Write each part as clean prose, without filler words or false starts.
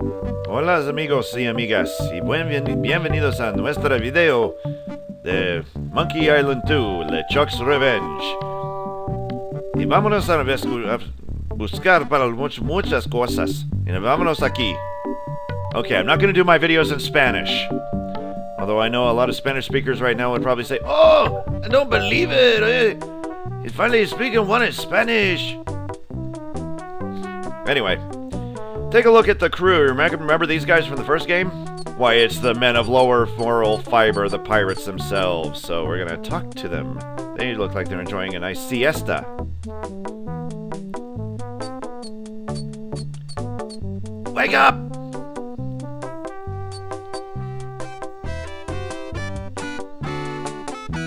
Hola amigos y amigas y bienvenidos a nuestro video de Monkey Island 2, LeChuck's Revenge. Y vámonos a buscar para muchas cosas. Y vámonos aquí. Okay, I'm not going to do my videos in Spanish. Although I know a lot of Spanish speakers right now would probably say, "Oh, I don't believe it! He's finally speaking one in Spanish!" Anyway, take a look at the crew. Remember these guys from the first game? Why, it's the men of lower moral fiber, the pirates themselves. So we're going to talk to them. They look like they're enjoying a nice siesta. Wake up!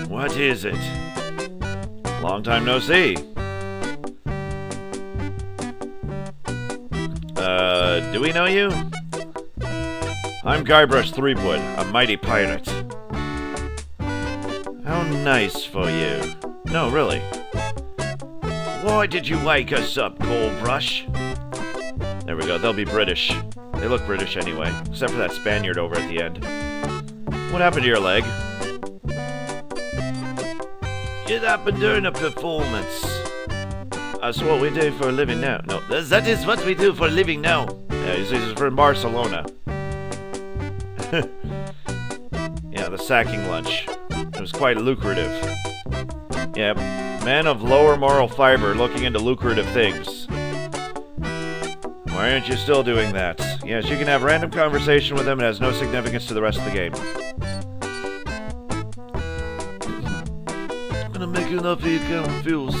What is it? Long time no see. Do we know you? I'm Guybrush Threepwood, a mighty pirate. How nice for you. No, really. Why did you wake us up, Goldbrush? There we go, they'll be British. They look British anyway, except for that Spaniard over at the end. What happened to your leg? It happened during a performance. That's what we do for a living now. No, that is what we do for a living now. Yeah, this is from Barcelona. Yeah, the sacking lunch. It was quite lucrative. Yeah, men of lower moral fiber looking into lucrative things. Why aren't you still doing that? Yes, you can have random conversation with them. It has no significance to the rest of the game. I'm gonna make enough of you confused.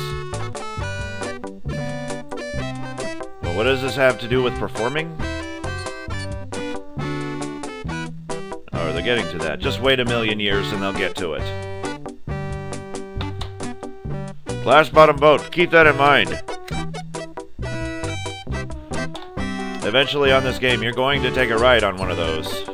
Well, what does this have to do with performing? Oh, they're getting to that. Just wait a million years and they'll get to it. Glass bottom boat. Keep that in mind. Eventually on this game, you're going to take a ride on one of those.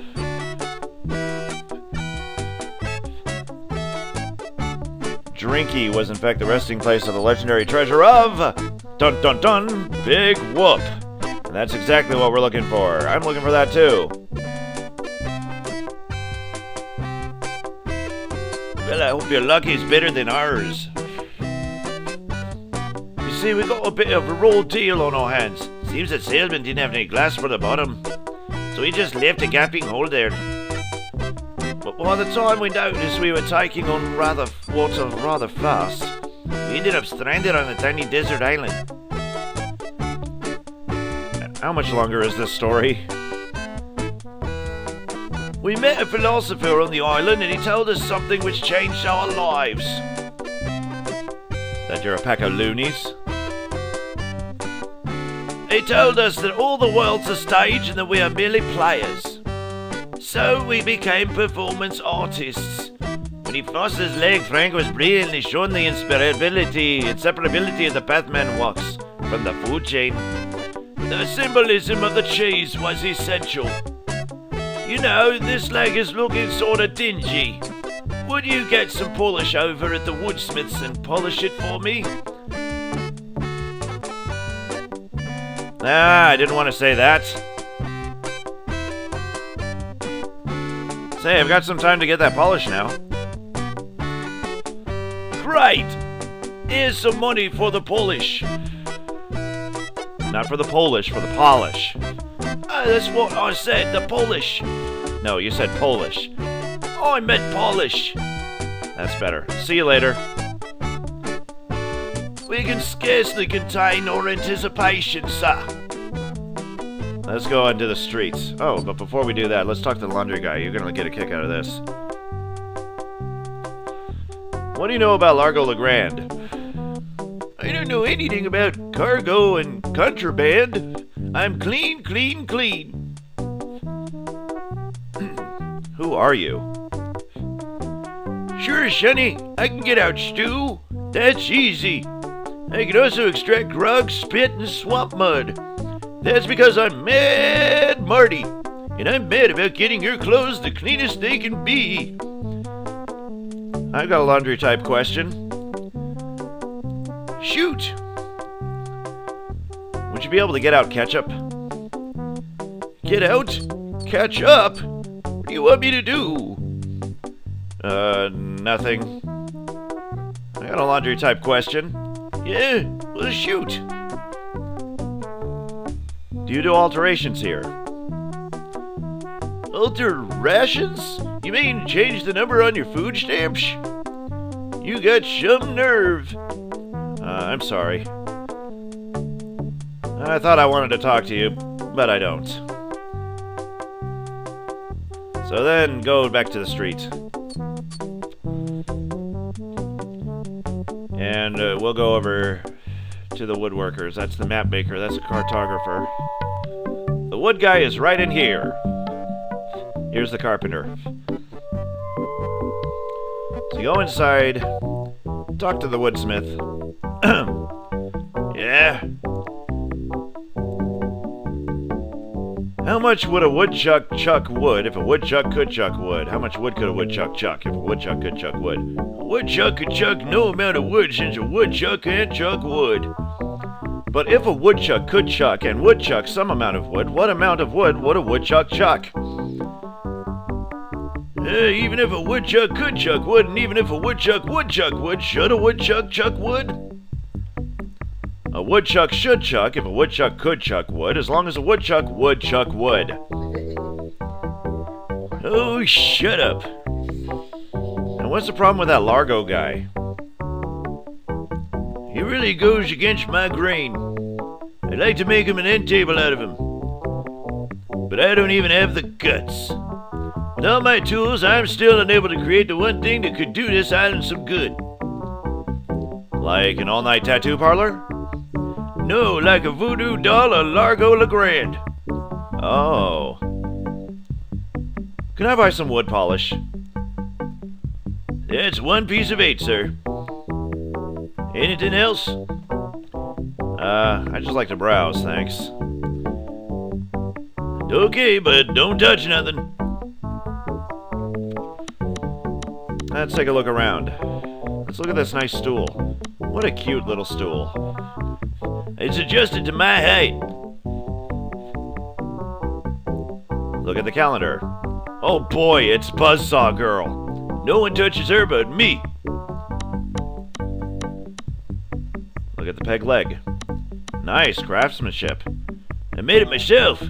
Drinky was in fact the resting place of the legendary treasure of... Dun dun dun! Big Whoop! And that's exactly what we're looking for. I'm looking for that too. Well, I hope your luck is better than ours. You see, we got a bit of a raw deal on our hands. Seems that salesman didn't have any glass for the bottom, so he just left a gaping hole there. But by the time we noticed we were taking on water rather fast, we ended up stranded on a tiny desert island. How much longer is this story? We met a philosopher on the island and he told us something which changed our lives. That you're a pack of loonies? He told us that all the world's a stage and that we are merely players. So we became performance artists. When he flossed his leg, Frank was brilliantly shown the inseparability of the pathman walks from the food chain. The symbolism of the cheese was essential. You know, this leg is looking sort of dingy. Would you get some polish over at the Woodsmith's and polish it for me? I didn't want to say that. Say, I've got some time to get that polish now. Great! Here's some money for the polish. Not for the Polish, for the polish. That's what I said, the polish. No, you said Polish. I meant polish. That's better. See you later. We can scarcely contain our anticipation, sir. Let's go into the streets. Oh, but before we do that, let's talk to the laundry guy. You're gonna get a kick out of this. What do you know about Largo the Grand? I don't know anything about cargo and contraband. I'm clean, clean, clean. Who are you? Sure, Sonny. I can get out stew. That's easy. I can also extract grog, spit, and swamp mud. That's because I'm Mad Marty, and I'm mad about getting your clothes the cleanest they can be. I've got a laundry type question. Shoot! Would you be able to get out ketchup? Get out? Catch up? What do you want me to do? Nothing. I got a laundry type question. Yeah, well, shoot. Do you do alterations here? Alter rations? You mean change the number on your food stamps? You got some nerve. I'm sorry. I thought I wanted to talk to you, but I don't. So then, go back to the street. And we'll go over to the woodworkers. That's the map maker, that's the cartographer. The wood guy is right in here. Here's the carpenter. So go inside, talk to the woodsmith. Yeah? How much would a woodchuck chuck wood if a woodchuck could chuck wood? How much wood could a woodchuck chuck if a woodchuck could chuck wood? A woodchuck could chuck no amount of wood since a woodchuck can't chuck wood. But if a woodchuck could chuck and would chuck some amount of wood, what amount of wood would a woodchuck chuck? Even if a woodchuck could chuck wood, and even if a woodchuck would chuck wood, should a woodchuck chuck wood? A woodchuck should chuck if a woodchuck could chuck wood, as long as a woodchuck would chuck wood. Oh, shut up. And what's the problem with that Largo guy? He really goes against my grain. I'd like to make him an end table out of him. But I don't even have the guts. With all my tools, I'm still unable to create the one thing that could do this island some good. Like an all-night tattoo parlor? No, like a voodoo doll or Largo LeGrand. Oh. Can I buy some wood polish? That's 1 piece of 8, sir. Anything else? I just like to browse, thanks. Okay, but don't touch nothing. Let's take a look around. Let's look at this nice stool. What a cute little stool. It's adjusted to my height. Look at the calendar. Oh boy, it's Buzzsaw Girl. No one touches her but me. Look at the peg leg. Nice craftsmanship. I made it myself.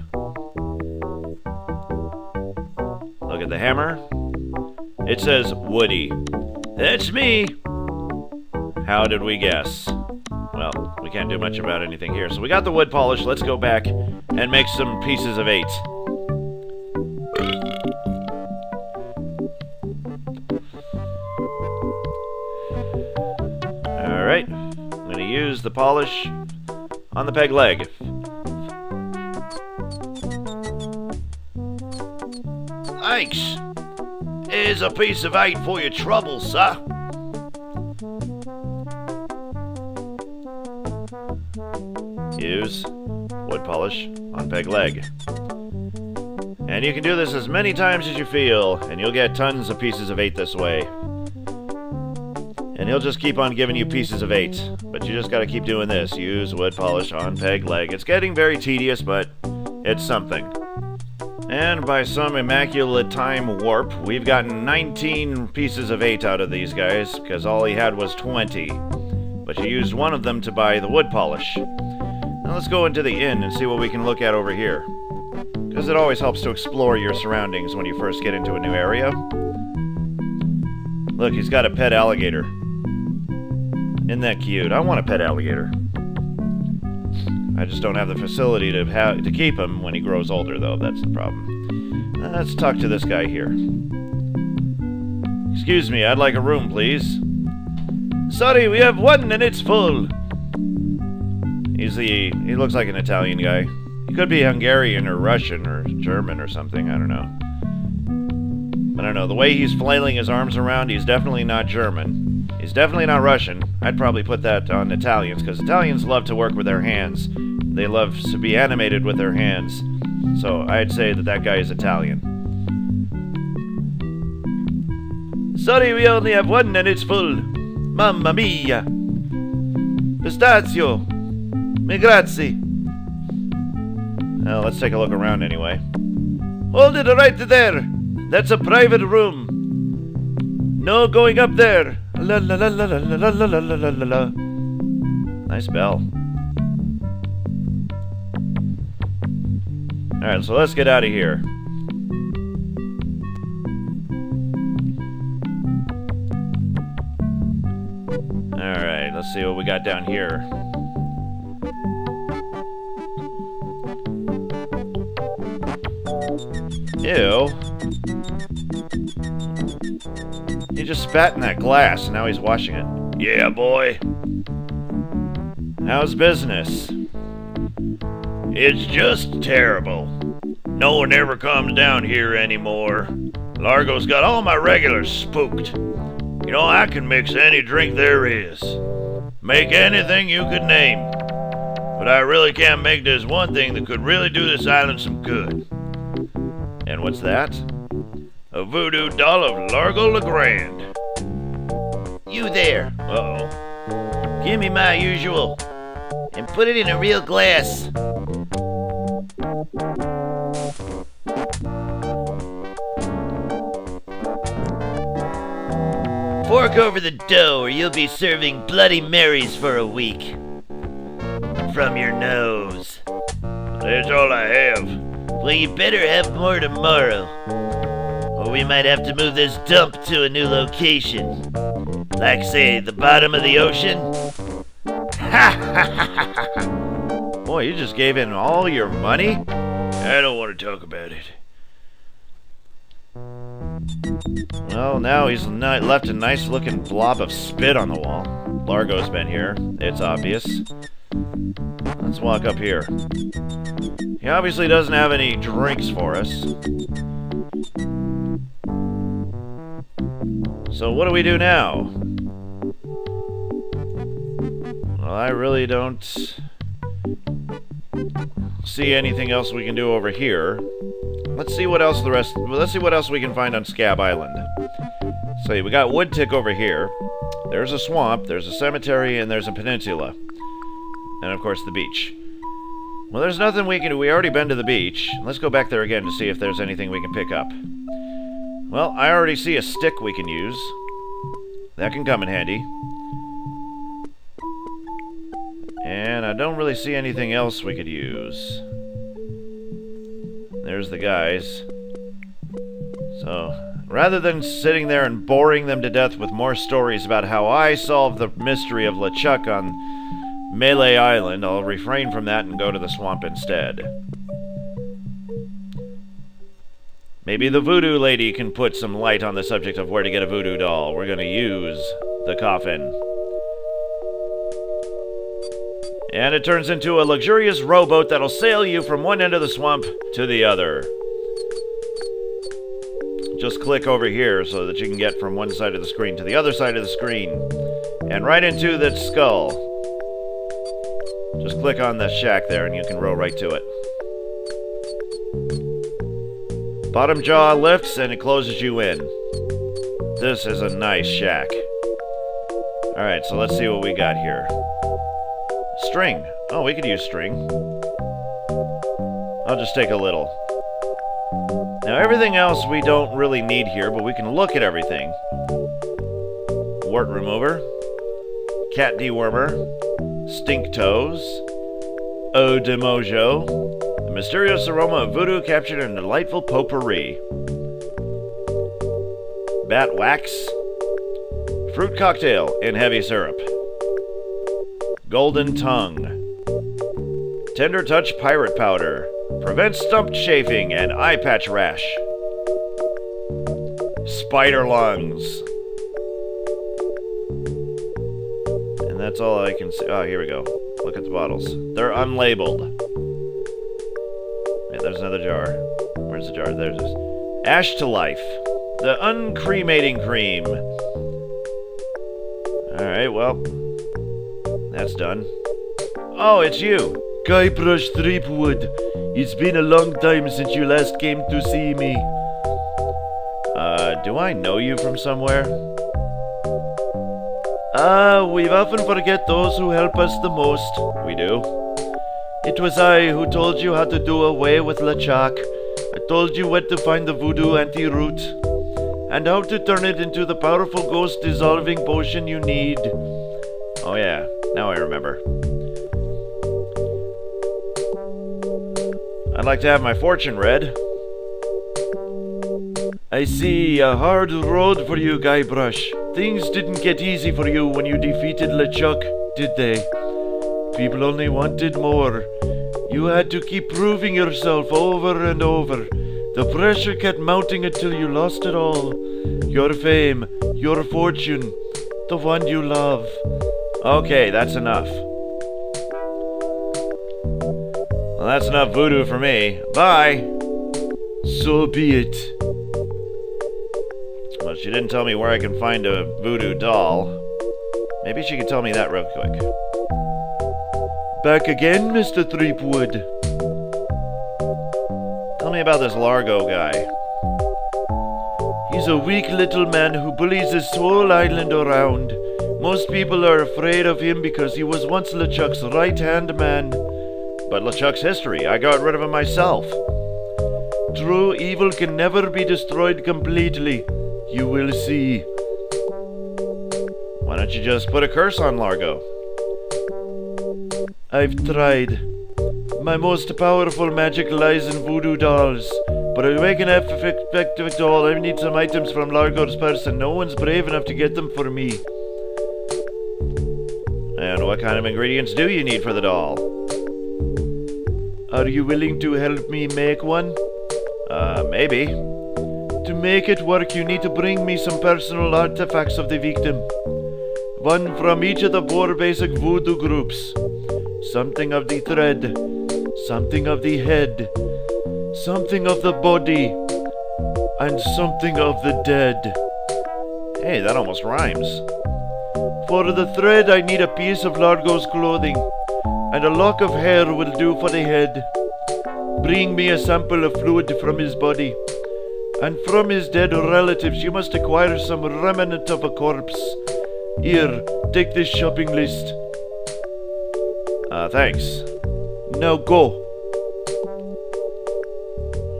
Look at the hammer. It says Woody. That's me. How did we guess? Well, we can't do much about anything here. So we got the wood polish. Let's go back and make some pieces of 8. Alright. I'm going to use the polish on the peg leg. Thanks. Here's a piece of 8 for your trouble, sir. Use wood polish on peg leg. And you can do this as many times as you feel, and you'll get tons of pieces of 8 this way. And he'll just keep on giving you pieces of 8. But you just gotta keep doing this. Use wood polish on peg leg. It's getting very tedious, but it's something. And by some immaculate time warp, we've gotten 19 pieces of 8 out of these guys, because all he had was 20. But you used one of them to buy the wood polish. Now let's go into the inn and see what we can look at over here. Because it always helps to explore your surroundings when you first get into a new area. Look, he's got a pet alligator. Isn't that cute? I want a pet alligator. I just don't have the facility to keep him when he grows older, though. That's the problem. Let's talk to this guy here. Excuse me, I'd like a room, please. Sorry, we have one and it's full. He looks like an Italian guy. He could be Hungarian or Russian or German or something, I don't know. I don't know, the way he's flailing his arms around, he's definitely not German. He's definitely not Russian. I'd probably put that on Italians, because Italians love to work with their hands. They love to be animated with their hands. So I'd say that guy is Italian. Sorry, we only have one and it's full. Mamma mia. Pistachio. Me grazie. Well, let's take a look around anyway. Hold it right there! That's a private room. No going up there. La la la la la la la la la la la. Nice bell. Alright, so let's get out of here. Alright, let's see what we got down here. Ew. He just spat in that glass, and now he's washing it. Yeah, boy. How's business? It's just terrible. No one ever comes down here anymore. Largo's got all my regulars spooked. You know, I can mix any drink there is. Make anything you could name. But I really can't make this one thing that could really do this island some good. And what's that? A voodoo doll of Largo LeGrand. You there. Uh-oh. Give me my usual. And put it in a real glass. Fork over the dough or you'll be serving Bloody Marys for a week. From your nose. That's all I have. Well, you better have more tomorrow. Or we might have to move this dump to a new location. Like, say, the bottom of the ocean. Ha ha ha ha ha! Boy, you just gave in all your money? I don't want to talk about it. Well, now he's left a nice looking blob of spit on the wall. Largo's been here. It's obvious. Let's walk up here. He obviously doesn't have any drinks for us. So what do we do now? Well, I really don't see anything else we can do over here. Let's see what else let's see what else we can find on Scabb Island. So we got Woodtick over here. There's a swamp, there's a cemetery, and there's a peninsula. And of course the beach. Well, there's nothing we can do. We already been to the beach. Let's go back there again to see if there's anything we can pick up. Well, I already see a stick we can use. That can come in handy. And I don't really see anything else we could use. There's the guys. So, rather than sitting there and boring them to death with more stories about how I solved the mystery of LeChuck on Melee Island, I'll refrain from that and go to the swamp instead. Maybe the voodoo lady can put some light on the subject of where to get a voodoo doll. We're gonna use the coffin. And it turns into a luxurious rowboat that'll sail you from one end of the swamp to the other. Just click over here so that you can get from one side of the screen to the other side of the screen. And right into the skull. Just click on the shack there and you can row right to it. Bottom jaw lifts and it closes you in. This is a nice shack. Alright, so let's see what we got here. String. Oh, we could use string. I'll just take a little. Now, everything else we don't really need here, but we can look at everything. Wart remover. Cat dewormer. Stink toes. Eau de mojo. The mysterious aroma of voodoo captured in a delightful potpourri. Bat wax. Fruit cocktail in heavy syrup. Golden tongue. Tender touch pirate powder. Prevents stump chafing and eye patch rash. Spider lungs. And that's all I can see. Oh, here we go. Look at the bottles. They're unlabeled. Yeah, there's another jar. Where's the jar? There's this. Ash to life. The uncremating cream. Alright, well. That's done. Oh, it's you. Guybrush Threepwood. It's been a long time since you last came to see me. Do I know you from somewhere? We often forget those who help us the most. We do. It was I who told you how to do away with LeChuck. I told you where to find the voodoo anti-root, and how to turn it into the powerful ghost-dissolving potion you need. Oh yeah, now I remember. I'd like to have my fortune read. I see, a hard road for you, Guybrush. Things didn't get easy for you when you defeated LeChuck, did they? People only wanted more. You had to keep proving yourself over and over. The pressure kept mounting until you lost it all. Your fame, your fortune, the one you love. Okay, that's enough. Well, that's enough voodoo for me. Bye! So be it. Well, she didn't tell me where I can find a voodoo doll. Maybe she could tell me that real quick. Back again, Mr. Threepwood. Tell me about this Largo guy. He's a weak little man who bullies his whole island around. Most people are afraid of him because he was once LeChuck's right-hand man. But LeChuck's history, I got rid of him myself. True evil can never be destroyed completely. You will see. Why don't you just put a curse on Largo? I've tried. My most powerful magic lies in voodoo dolls. But to make an effective doll, I need some items from Largo's purse, and no one's brave enough to get them for me. And what kind of ingredients do you need for the doll? Are you willing to help me make one? Maybe. To make it work, you need to bring me some personal artifacts of the victim. One from each of the 4 basic voodoo groups. Something of the thread, something of the head, something of the body, and something of the dead. Hey, that almost rhymes. For the thread, I need a piece of Largo's clothing, and a lock of hair will do for the head. Bring me a sample of fluid from his body, and from his dead relatives you must acquire some remnant of a corpse. Here, take this shopping list. Thanks. Now go.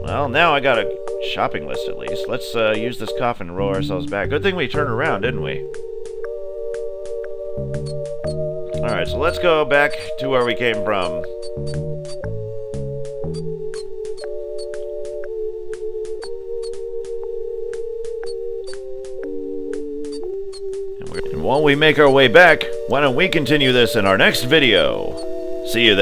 Well, now I got a shopping list at least. Let's use this coffin and roll ourselves back. Good thing we turned around, didn't we? Alright, so let's go back to where we came from. And while we make our way back, why don't we continue this in our next video? See you there.